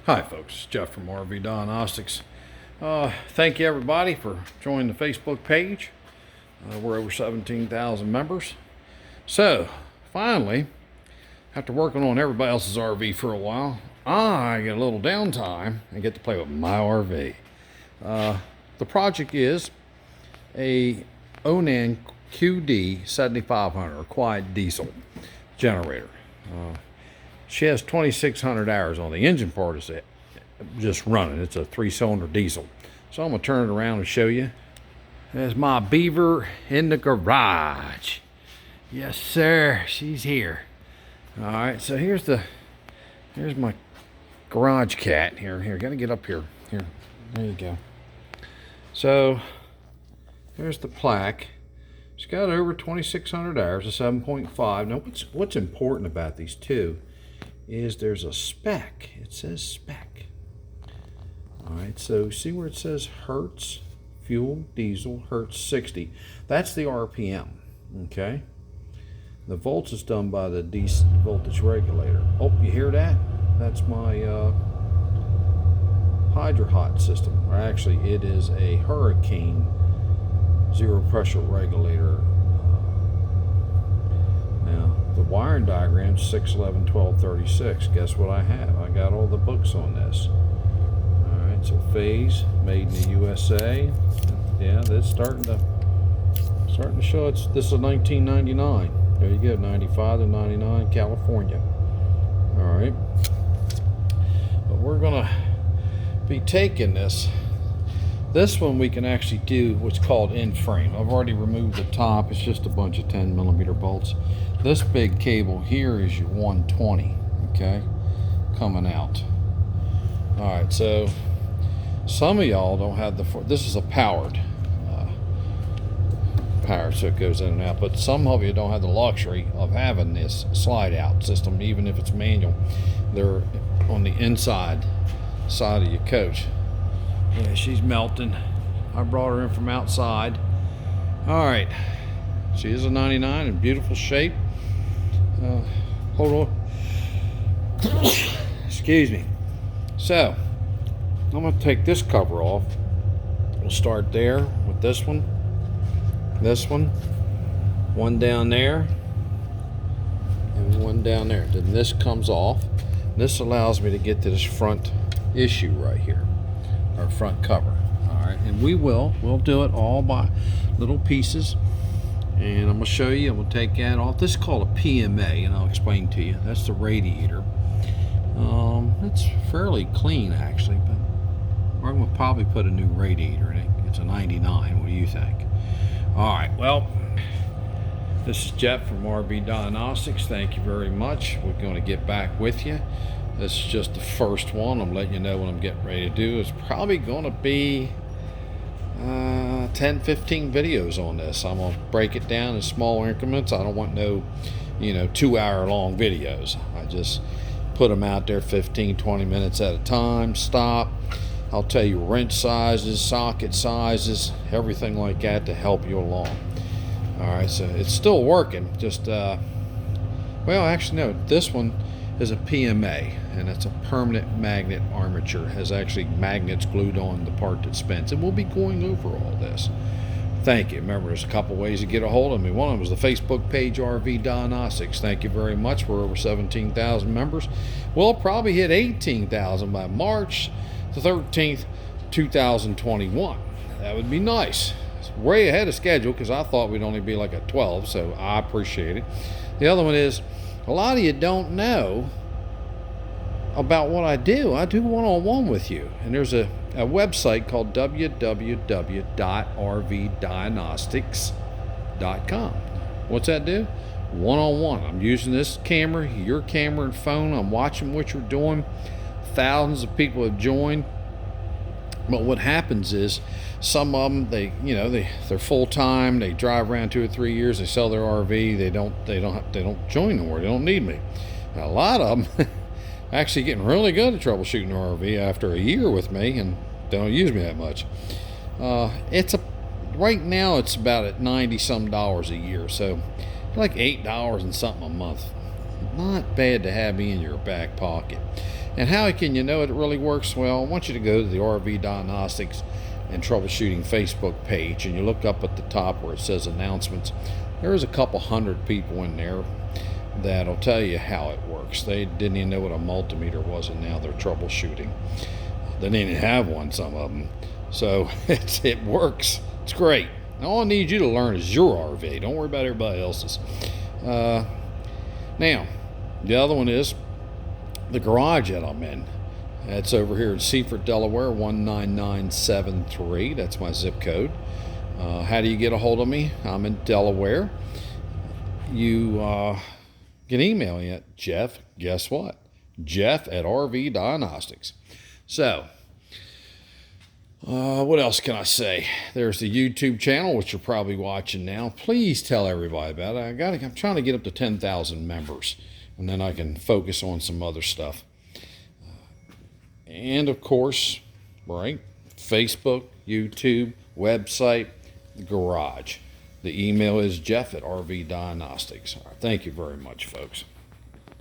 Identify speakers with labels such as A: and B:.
A: Hi folks, Jeff from RV Diagnostics. Thank you everybody for joining the Facebook page. We're over 17,000 members. So, finally, after working on everybody else's RV for a while, I get a little downtime and get to play with my RV. The project is a Onan QD 7500 or quiet diesel generator. She has 2,600 hours on the engine part is just running. It's a 3-cylinder diesel. So I'm gonna turn it around and show you. There's my beaver in the garage. Yes, sir, she's here. All right, so here's my garage cat. Here, gotta get up here. Here, there you go. So here's the plaque. She's got over 2,600 hours, a 7.5. Now, what's important about these two is there's a spec. It says spec. All right, so see where it says Hertz, fuel, diesel, Hertz 60. That's the RPM, okay? The volts is done by the DC voltage regulator. Oh, you hear that? That's my hydro-hot system. Or actually, it is a Hurricane zero pressure regulator. Now, the wiring diagram 611 12 36. Guess what I have? I got all the books on this. All right, so phase made in the USA. Yeah, that's starting to show. This is 1999. There you go, 95 to 99, California. All right, but we're gonna be taking this. This one we can actually do what's called in frame. I've already removed the top. It's just a bunch of 10mm bolts. This big cable here is your 120, okay, coming out. All right, so some of y'all don't have this is a powered power, so it goes in and out, but some of you don't have the luxury of having this slide out system, even if it's manual. They're on the inside side of your coach. Yeah, she's melting. I brought her in from outside. All right, she is a 99 in beautiful shape. Hold on. Excuse me. So I'm going to take this cover off. We'll start there with this one, one down there, and one down there. Then this comes off. This allows me to get to this front issue right here, our front cover. All right, and we'll do it all by little pieces, and I'm going to show you. We'll take that off. This is called a PMA, and I'll explain to you. That's the radiator. It's fairly clean actually, but we're going to probably put a new radiator in it. It's a 99. What do you think? All right, well, this is Jeff from RV Diagnostics. Thank you very much. We're going to get back with you. This is just the first one. I'm letting you know what I'm getting ready to do. It's probably going to be 10, 15 videos on this. I'm going to break it down in small increments. I don't want no, 2-hour long videos. I just put them out there 15, 20 minutes at a time. Stop. I'll tell you wrench sizes, socket sizes, everything like that to help you along. All right, so it's still working. Just, well, actually, no, this one is a PMA, and it's a permanent magnet armature. It has actually magnets glued on the part that spins, and we'll be going over all this. Thank you. Remember, there's a couple ways to get a hold of me. One of them is the Facebook page RV Diagnostics. Thank you very much. We're over 17,000 members. We'll probably hit 18,000 by March the 13th, 2021. That would be nice. It's way ahead of schedule because I thought we'd only be like at 12, so I appreciate it. The other one is, a lot of you don't know about what I do. I do one-on-one with you, and there's a website called www.rvdiagnostics.com. What's that do? One-on-one. I'm using this camera, your camera and phone. I'm watching what you're doing. Thousands of people have joined, but what happens is some of them they're full-time. They drive around 2 or 3 years. They sell their RV. They don't join no more. They don't need me. Now, a lot of them actually getting really good at troubleshooting their RV after a year with me, and they don't use me that much. Right now it's about at $90-some a year, so like $8 and something a month. Not bad to have me in your back pocket. And how can you know it really works? Well, I want you to go to the RV Diagnostics and Troubleshooting Facebook page, and you look up at the top where it says announcements. There's a couple hundred people in there that'll tell you how it works. They didn't even know what a multimeter was, and now they're troubleshooting. They didn't even have one, some of them. So it works. It's great. All I need you to learn is your RV. Don't worry about everybody else's. Now, the other one is the garage that I'm in. That's over here in Seaford, Delaware, 19973. That's my zip code. How do you get a hold of me? I'm in Delaware. You can email me at Jeff, guess what? Jeff at RV Diagnostics. So, what else can I say? There's the YouTube channel, which you're probably watching now. Please tell everybody about it. I'm trying to get up to 10,000 members, and then I can focus on some other stuff. And of course, right, Facebook, YouTube, website, the garage. The email is Jeff at RV Diagnostics. All right, thank you very much, folks.